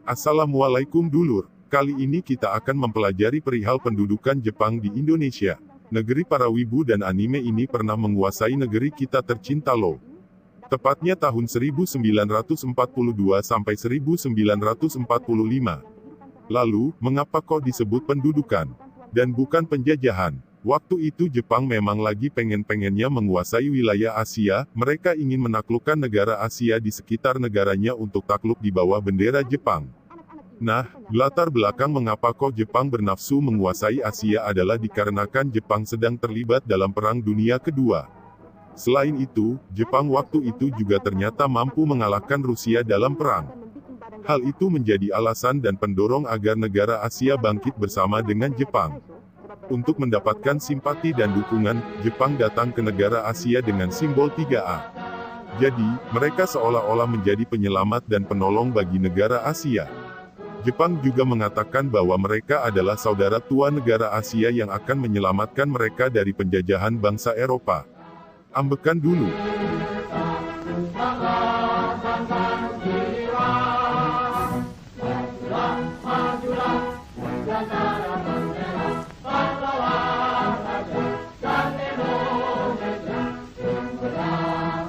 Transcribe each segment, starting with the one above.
Assalamualaikum dulur, kali ini kita akan mempelajari perihal pendudukan Jepang di Indonesia. Negeri para wibu dan anime ini pernah menguasai negeri kita tercinta loh. Tepatnya tahun 1942 sampai 1945. Lalu, mengapa kok disebut pendudukan? Dan bukan penjajahan? Waktu itu Jepang memang lagi pengen-pengennya menguasai wilayah Asia, mereka ingin menaklukkan negara Asia di sekitar negaranya untuk takluk di bawah bendera Jepang. Nah, latar belakang mengapa kok Jepang bernafsu menguasai Asia adalah dikarenakan Jepang sedang terlibat dalam Perang Dunia Kedua. Selain itu, Jepang waktu itu juga ternyata mampu mengalahkan Rusia dalam perang. Hal itu menjadi alasan dan pendorong agar negara Asia bangkit bersama dengan Jepang. Untuk mendapatkan simpati dan dukungan, Jepang datang ke negara Asia dengan simbol 3A. Jadi, mereka seolah-olah menjadi penyelamat dan penolong bagi negara Asia. Jepang juga mengatakan bahwa mereka adalah saudara tua negara Asia yang akan menyelamatkan mereka dari penjajahan bangsa Eropa. Ambekan dulu.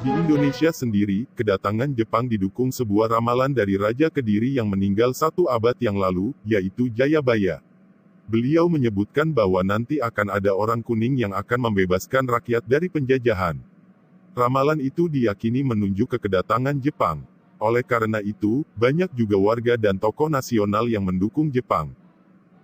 Di Indonesia sendiri, kedatangan Jepang didukung sebuah ramalan dari Raja Kediri yang meninggal 1 abad yang lalu, yaitu Jayabaya. Beliau menyebutkan bahwa nanti akan ada orang kuning yang akan membebaskan rakyat dari penjajahan. Ramalan itu diyakini menunjuk ke kedatangan Jepang. Oleh karena itu, banyak juga warga dan tokoh nasional yang mendukung Jepang.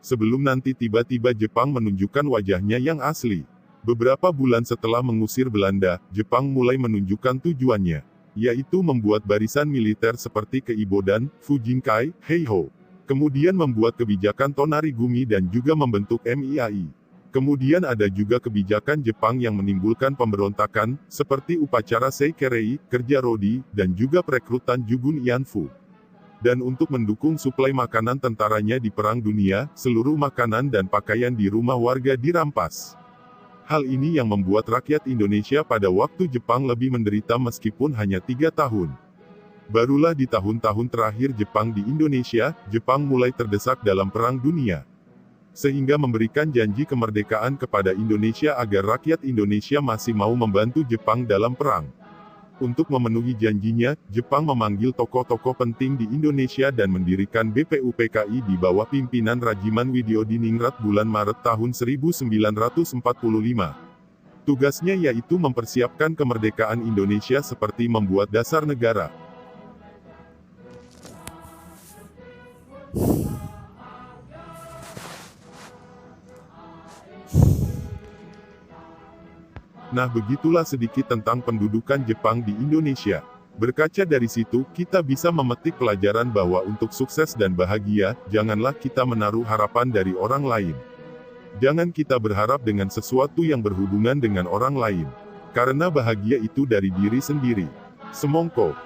Sebelum nanti tiba-tiba Jepang menunjukkan wajahnya yang asli. Beberapa bulan setelah mengusir Belanda, Jepang mulai menunjukkan tujuannya, yaitu membuat barisan militer seperti Keibodan, Fujinkai, Heiho. Kemudian membuat kebijakan Tonarigumi dan juga membentuk MIAI. Kemudian ada juga kebijakan Jepang yang menimbulkan pemberontakan, seperti upacara Seikerei, kerja Rodi, dan juga perekrutan Jugun Ianfu. Dan untuk mendukung suplai makanan tentaranya di Perang Dunia, seluruh makanan dan pakaian di rumah warga dirampas. Hal ini yang membuat rakyat Indonesia pada waktu Jepang lebih menderita meskipun hanya 3 tahun. Barulah di tahun-tahun terakhir Jepang di Indonesia, Jepang mulai terdesak dalam Perang Dunia. Sehingga memberikan janji kemerdekaan kepada Indonesia agar rakyat Indonesia masih mau membantu Jepang dalam perang. Untuk memenuhi janjinya, Jepang memanggil tokoh-tokoh penting di Indonesia dan mendirikan BPUPKI di bawah pimpinan Rajiman Widyodiningrat bulan Maret tahun 1945. Tugasnya yaitu mempersiapkan kemerdekaan Indonesia seperti membuat dasar negara. Nah, begitulah sedikit tentang pendudukan Jepang di Indonesia. Berkaca dari situ, kita bisa memetik pelajaran bahwa untuk sukses dan bahagia, janganlah kita menaruh harapan dari orang lain. Jangan kita berharap dengan sesuatu yang berhubungan dengan orang lain. Karena bahagia itu dari diri sendiri. Semongko.